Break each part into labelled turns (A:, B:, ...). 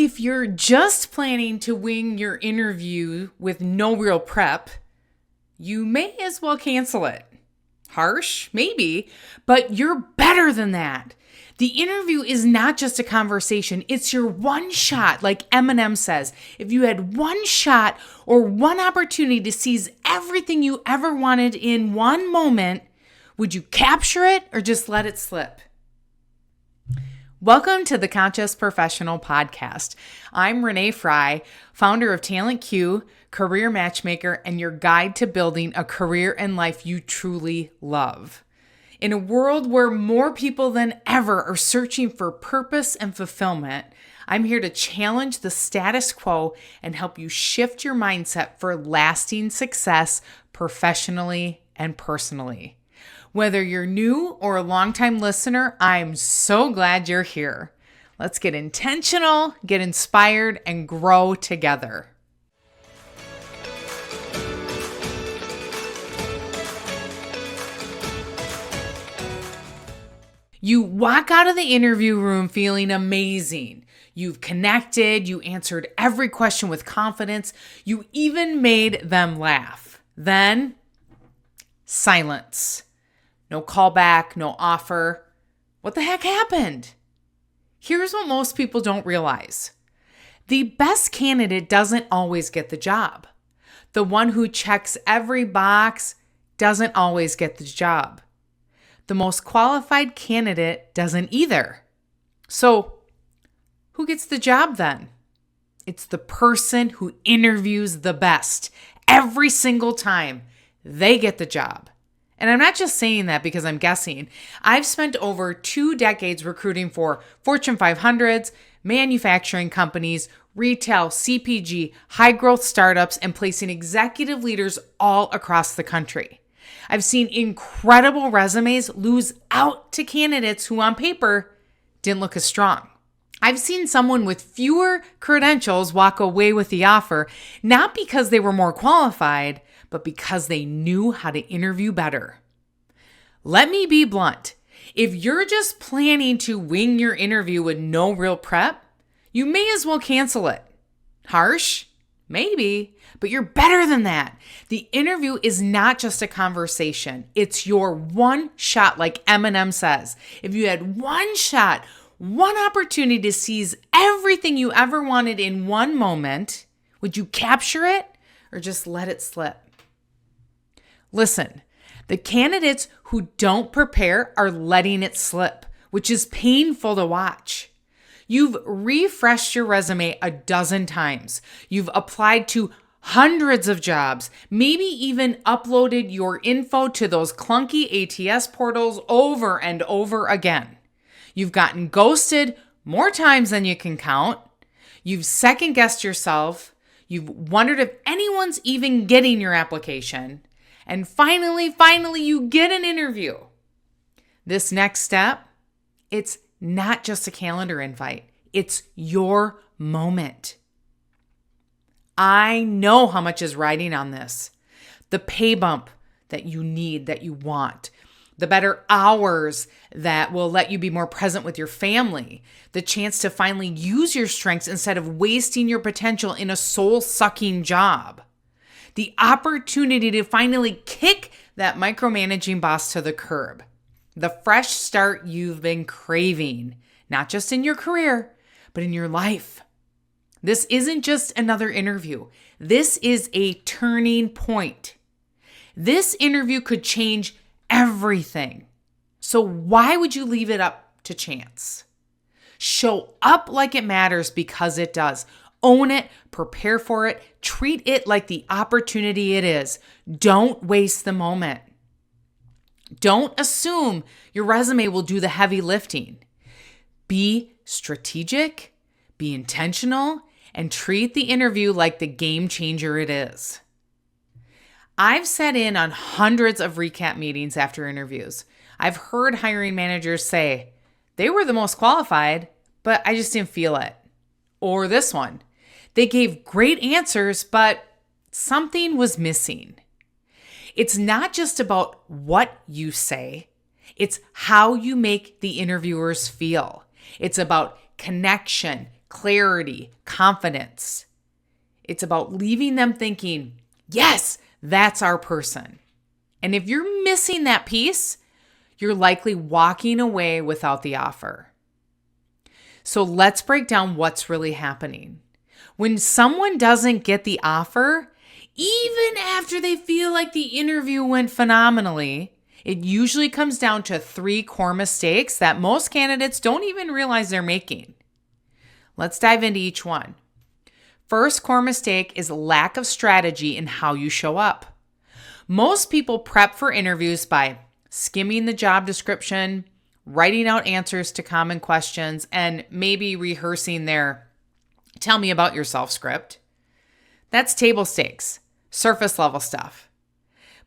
A: If you're just planning to wing your interview with no real prep, you may as well cancel it. Harsh? Maybe, but you're better than that. The interview is not just a conversation, it's your one shot, like Eminem says. If you had one shot or one opportunity to seize everything you ever wanted in one moment, would you capture it or just let it slip? Welcome to the Conscious Professional Podcast. I'm Renee Frey, founder of Talent Q, career matchmaker, and your guide to building a career and life you truly love. In a world where more people than ever are searching for purpose and fulfillment, I'm here to challenge the status quo and help you shift your mindset for lasting success professionally and personally. Whether you're new or a longtime listener, I'm so glad you're here. Let's get intentional, get inspired, and grow together. You walk out of the interview room feeling amazing. You've connected, you answered every question with confidence, you even made them laugh. Then, silence. No callback, no offer. What the heck happened? Here's what most people don't realize. The best candidate doesn't always get the job. The one who checks every box doesn't always get the job. The most qualified candidate doesn't either. So, who gets the job then? It's the person who interviews the best. Every single time, they get the job. And I'm not just saying that because I'm guessing. I've spent over 2 decades recruiting for Fortune 500s, manufacturing companies, retail, CPG, high-growth startups, and placing executive leaders all across the country. I've seen incredible resumes lose out to candidates who on paper didn't look as strong. I've seen someone with fewer credentials walk away with the offer, not because they were more qualified, but because they knew how to interview better. Let me be blunt. If you're just planning to wing your interview with no real prep, you may as well cancel it. Harsh? Maybe, but you're better than that. The interview is not just a conversation. It's your one shot, like Eminem says. If you had one shot, one opportunity to seize everything you ever wanted in one moment, would you capture it or just let it slip? Listen, the candidates who don't prepare are letting it slip, which is painful to watch. You've refreshed your resume a dozen times. You've applied to hundreds of jobs, maybe even uploaded your info to those clunky ATS portals over and over again. You've gotten ghosted more times than you can count. You've second-guessed yourself. You've wondered if anyone's even getting your application. And finally, you get an interview. This next step, it's not just a calendar invite. It's your moment. I know how much is riding on this. The pay bump that you need, that you want. The better hours that will let you be more present with your family. The chance to finally use your strengths instead of wasting your potential in a soul-sucking job. The opportunity to finally kick that micromanaging boss to the curb. The fresh start you've been craving, not just in your career, but in your life. This isn't just another interview. This is a turning point. This interview could change everything. So why would you leave it up to chance? Show up like it matters because it does. Own it, prepare for it, treat it like the opportunity it is. Don't waste the moment. Don't assume your resume will do the heavy lifting. Be strategic, be intentional, and treat the interview like the game changer it is. I've sat in on hundreds of recap meetings after interviews. I've heard hiring managers say, they were the most qualified, but I just didn't feel it. Or this one, they gave great answers, but something was missing. It's not just about what you say, it's how you make the interviewers feel. It's about connection, clarity, confidence. It's about leaving them thinking, yes, that's our person. And if you're missing that piece, you're likely walking away without the offer. So let's break down what's really happening. When someone doesn't get the offer, even after they feel like the interview went phenomenally, it usually comes down to 3 core mistakes that most candidates don't even realize they're making. Let's dive into each one. First core mistake is lack of strategy in how you show up. Most people prep for interviews by skimming the job description, writing out answers to common questions, and maybe rehearsing their "tell me about yourself" script. That's table stakes, surface level stuff.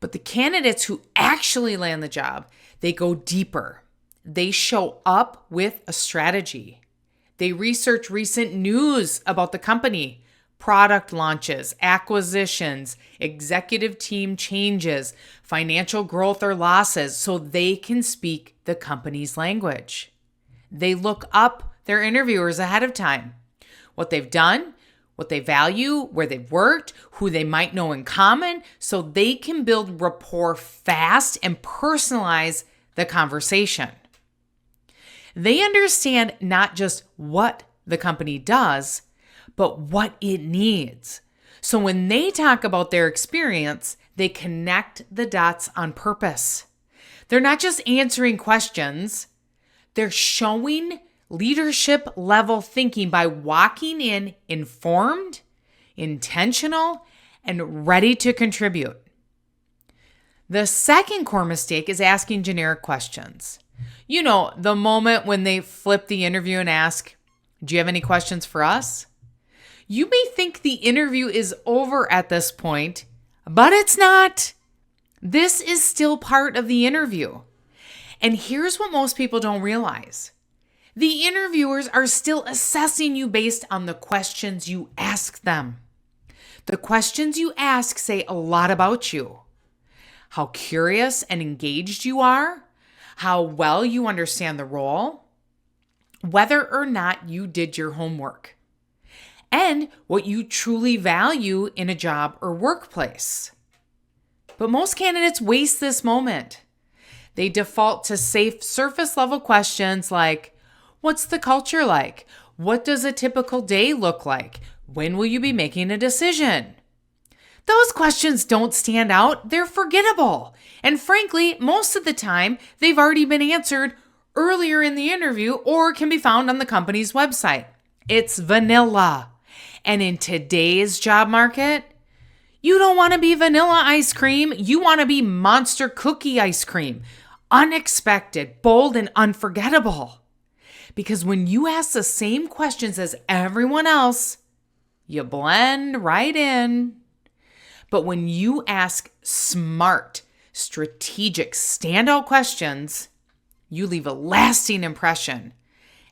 A: But the candidates who actually land the job, they go deeper. They show up with a strategy. They research recent news about the company, product launches, acquisitions, executive team changes, financial growth or losses, so they can speak the company's language. They look up their interviewers ahead of time, what they've done, what they value, where they've worked, who they might know in common, so they can build rapport fast and personalize the conversation. They understand not just what the company does, but what it needs. So when they talk about their experience, they connect the dots on purpose. They're not just answering questions, they're showing leadership level thinking by walking in informed, intentional, and ready to contribute. The second core mistake is asking generic questions. You know, the moment when they flip the interview and ask, "Do you have any questions for us?" You may think the interview is over at this point, but it's not. This is still part of the interview. And here's what most people don't realize. The interviewers are still assessing you based on the questions you ask them. The questions you ask say a lot about you. How curious and engaged you are, how well you understand the role, whether or not you did your homework, and what you truly value in a job or workplace. But most candidates waste this moment. They default to safe surface level questions like, what's the culture like? What does a typical day look like? When will you be making a decision? Those questions don't stand out. They're forgettable. And frankly, most of the time, they've already been answered earlier in the interview or can be found on the company's website. It's vanilla. And in today's job market, you don't want to be vanilla ice cream. You want to be monster cookie ice cream. Unexpected, bold, and unforgettable. Because when you ask the same questions as everyone else, you blend right in. But when you ask smart, strategic, standout questions, you leave a lasting impression.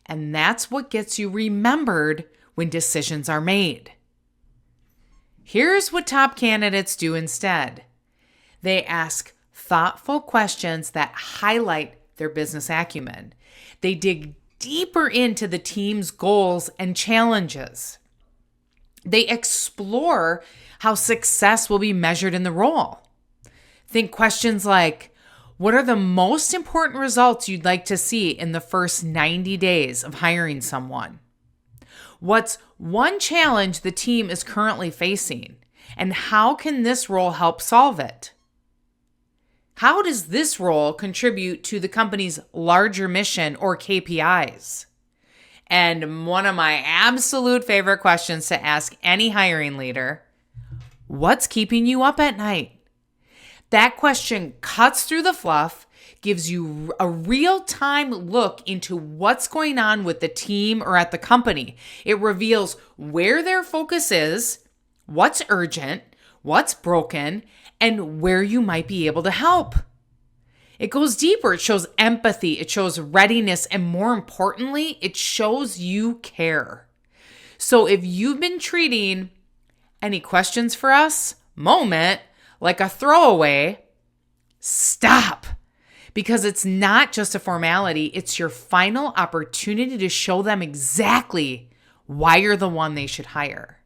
A: And that's what gets you remembered when decisions are made. Here's what top candidates do instead. They ask thoughtful questions that highlight their business acumen. They dig deeper into the team's goals and challenges. They explore how success will be measured in the role. Think questions like, what are the most important results you'd like to see in the first 90 days of hiring someone? What's one challenge the team is currently facing? And how can this role help solve it? How does this role contribute to the company's larger mission or KPIs? And one of my absolute favorite questions to ask any hiring leader, what's keeping you up at night? That question cuts through the fluff, gives you a real-time look into what's going on with the team or at the company. It reveals where their focus is, what's urgent, what's broken, and where you might be able to help. It goes deeper. It shows empathy. It shows readiness. And more importantly, it shows you care. So if you've been treating any questions for us moment like a throwaway, stop. Because it's not just a formality. It's your final opportunity to show them exactly why you're the one they should hire.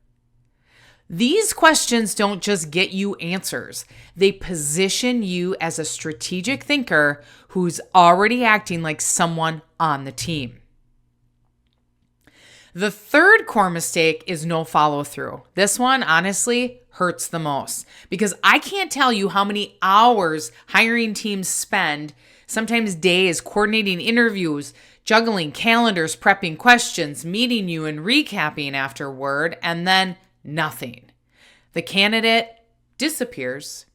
A: These questions don't just get you answers. They position you as a strategic thinker who's already acting like someone on the team. The third core mistake is no follow through. This one, honestly, hurts the most because I can't tell you how many hours hiring teams spend, sometimes days, coordinating interviews, juggling calendars, prepping questions, meeting you and recapping afterward, and then nothing. The candidate disappears.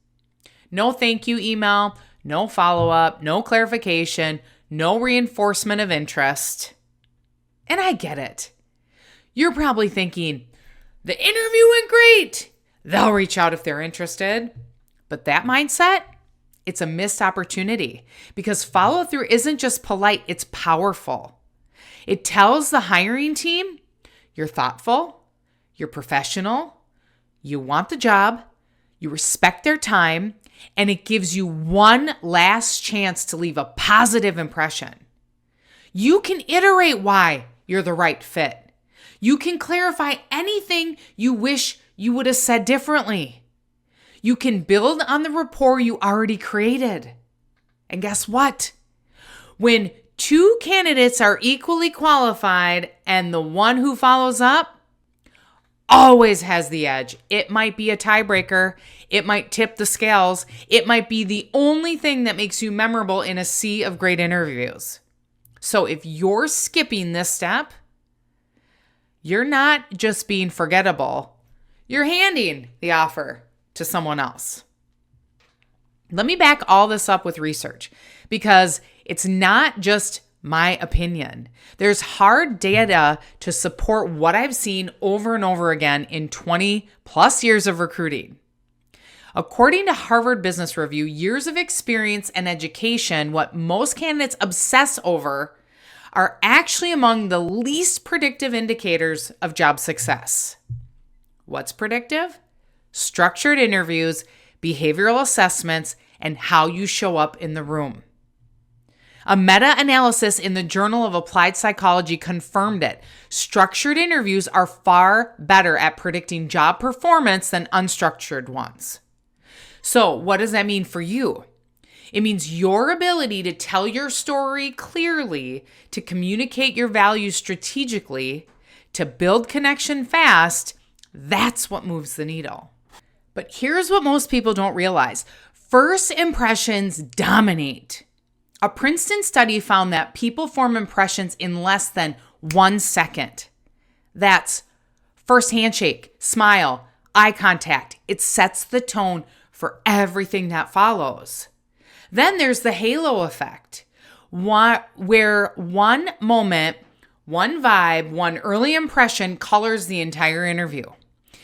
A: No thank you email, no follow-up, no clarification, no reinforcement of interest. And I get it. You're probably thinking, the interview went great. They'll reach out if they're interested. But that mindset, it's a missed opportunity because follow-through isn't just polite, it's powerful. It tells the hiring team, you're thoughtful, you're professional, you want the job, you respect their time, and it gives you one last chance to leave a positive impression. You can iterate why you're the right fit. You can clarify anything you wish you would have said differently. You can build on the rapport you already created. And guess what? When two candidates are equally qualified and the one who follows up always has the edge. It might be a tiebreaker. It might tip the scales. It might be the only thing that makes you memorable in a sea of great interviews. So if you're skipping this step, you're not just being forgettable. You're handing the offer to someone else. Let me back all this up with research because it's not just my opinion. There's hard data to support what I've seen over and over again in 20 plus years of recruiting. According to Harvard Business Review, years of experience and education, what most candidates obsess over, are actually among the least predictive indicators of job success. What's predictive? Structured interviews, behavioral assessments, and how you show up in the room. A meta-analysis in the Journal of Applied Psychology confirmed it. Structured interviews are far better at predicting job performance than unstructured ones. So, what does that mean for you? It means your ability to tell your story clearly, to communicate your values strategically, to build connection fast, that's what moves the needle. But here's what most people don't realize. First impressions dominate. A Princeton study found that people form impressions in less than 1 second. That's first handshake, smile, eye contact. It sets the tone for everything that follows. Then there's the halo effect, where one moment, one vibe, one early impression colors the entire interview.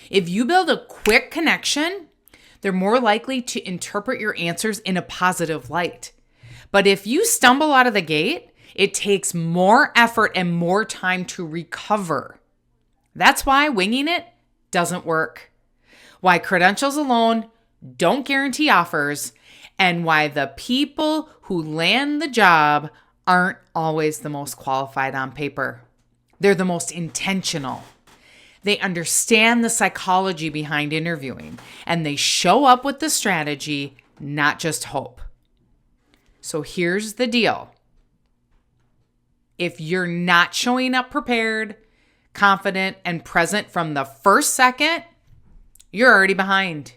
A: If you build a quick connection, they're more likely to interpret your answers in a positive light. But if you stumble out of the gate, it takes more effort and more time to recover. That's why winging it doesn't work. Why credentials alone don't guarantee offers, and why the people who land the job aren't always the most qualified on paper. They're the most intentional. They understand the psychology behind interviewing, and they show up with the strategy, not just hope. So here's the deal. If you're not showing up prepared, confident, and present from the first second, you're already behind.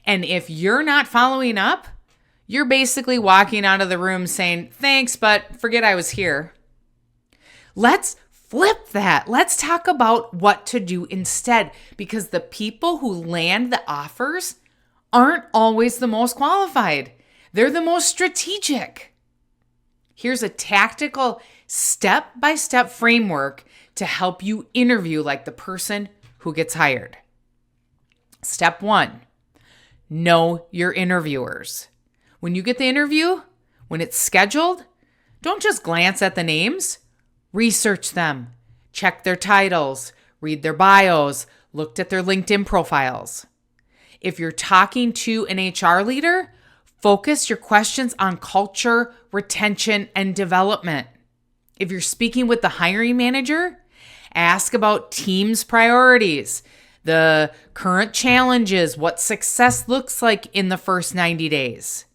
A: And if you're not following up, you're basically walking out of the room saying, thanks, but forget I was here. Let's flip that. Let's talk about what to do instead, because the people who land the offers aren't always the most qualified. They're the most strategic. Here's a tactical step-by-step framework to help you interview like the person who gets hired. Step 1, know your interviewers. When you get the interview, when it's scheduled, don't just glance at the names. Research them. Check their titles. Read their bios. Look at their LinkedIn profiles. If you're talking to an HR leader, focus your questions on culture, retention, and development. If you're speaking with the hiring manager, Ask about team's priorities, the current challenges, what success looks like in the first 90 days.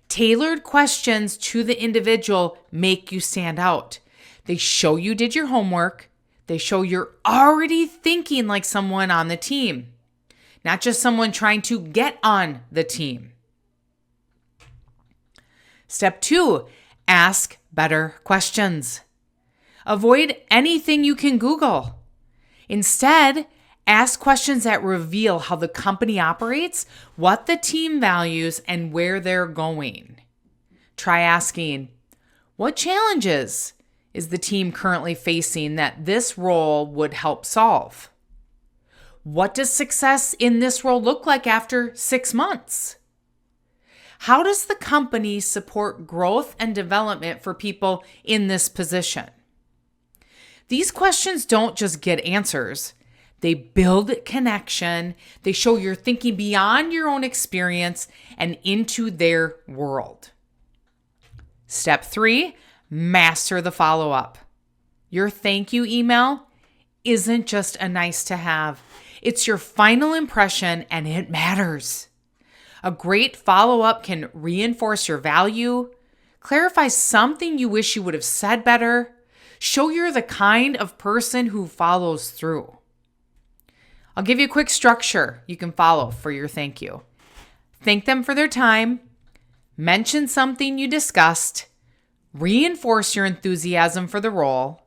A: Tailored questions to the individual make you stand out. They show you did your homework. They show you're already thinking like someone on the team, not just someone trying to get on the team. Step 2, ask better questions. Avoid anything you can Google. Instead, ask questions that reveal how the company operates, what the team values, and where they're going. Try asking, what challenges is the team currently facing that this role would help solve? What does success in this role look like after 6 months? How does the company support growth and development for people in this position? These questions don't just get answers. They build connection. They show you're thinking beyond your own experience and into their world. Step 3, master the follow-up. Your thank you email isn't just a nice to have. It's your final impression and it matters. A great follow-up can reinforce your value, clarify something you wish you would have said better, show you're the kind of person who follows through. I'll give you a quick structure you can follow for your thank you. Thank them for their time, mention something you discussed, reinforce your enthusiasm for the role,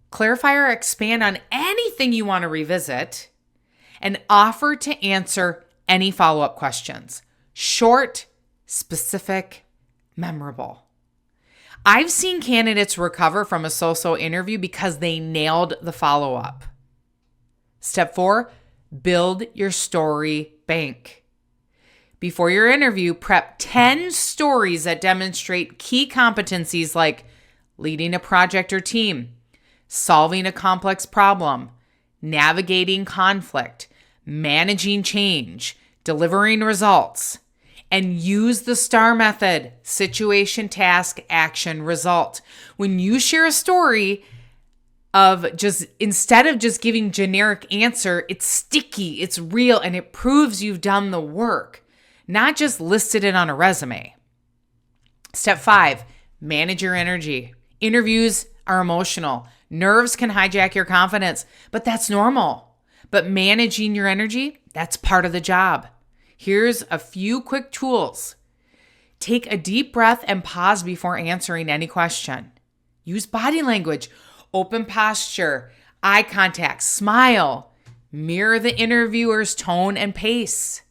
A: clarify or expand on anything you want to revisit, and offer to answer any follow-up questions. Short, specific, memorable. I've seen candidates recover from a so-so interview because they nailed the follow-up. Step 4, build your story bank. Before your interview, prep 10 stories that demonstrate key competencies like leading a project or team, solving a complex problem, navigating conflict, managing change, delivering results, and use the STAR method: situation, task, action, result. When you share a story instead of just giving generic answer, it's sticky, it's real, and it proves you've done the work, not just listed it on a resume. Step 5, manage your energy. Interviews are emotional. Nerves can hijack your confidence, but that's normal. But managing your energy, that's part of the job. Here's a few quick tools. Take a deep breath and pause before answering any question. Use body language, open posture, eye contact, smile. Mirror the interviewer's tone and pace.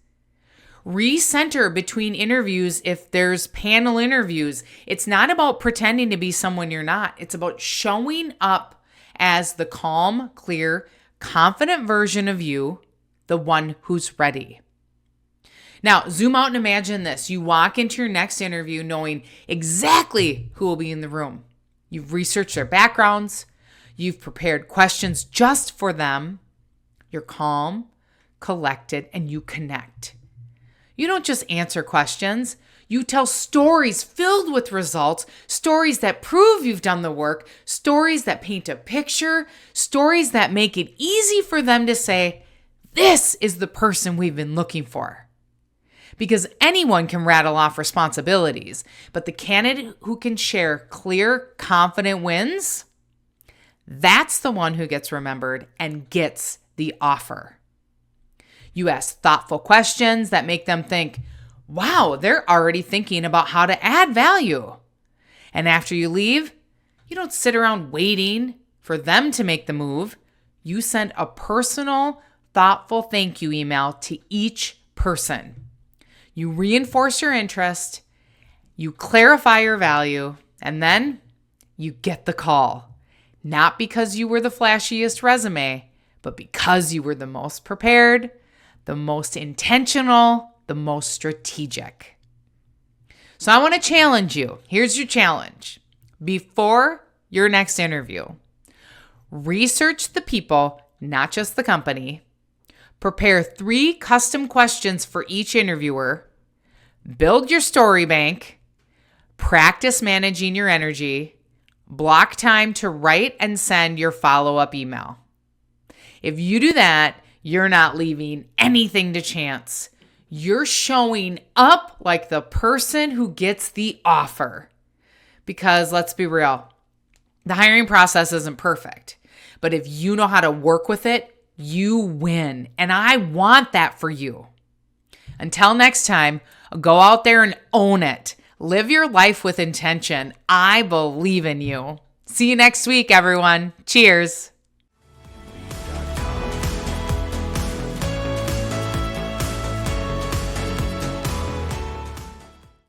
A: Recenter between interviews if there's panel interviews. It's not about pretending to be someone you're not. It's about showing up as the calm, clear, confident version of you, the one who's ready. Now, zoom out and imagine this. You walk into your next interview knowing exactly who will be in the room. You've researched their backgrounds. You've prepared questions just for them. You're calm, collected, and you connect. You don't just answer questions. You tell stories filled with results, stories that prove you've done the work, stories that paint a picture, stories that make it easy for them to say, this is the person we've been looking for. Because anyone can rattle off responsibilities, but the candidate who can share clear, confident wins, that's the one who gets remembered and gets the offer. You ask thoughtful questions that make them think, wow, they're already thinking about how to add value. And after you leave, you don't sit around waiting for them to make the move. You send a personal, thoughtful thank you email to each person. You reinforce your interest, you clarify your value, and then you get the call. Not because you were the flashiest resume, but because you were the most prepared, the most intentional, the most strategic. So I want to challenge you. Here's your challenge. Before your next interview, research the people, not just the company. Prepare 3 custom questions for each interviewer. Build your story bank. Practice managing your energy. Block time to write and send your follow-up email. If you do that, you're not leaving anything to chance. You're showing up like the person who gets the offer. Because let's be real, the hiring process isn't perfect. But if you know how to work with it, you win. And I want that for you. Until next time, go out there and own it. Live your life with intention. I believe in you. See you next week, everyone. Cheers.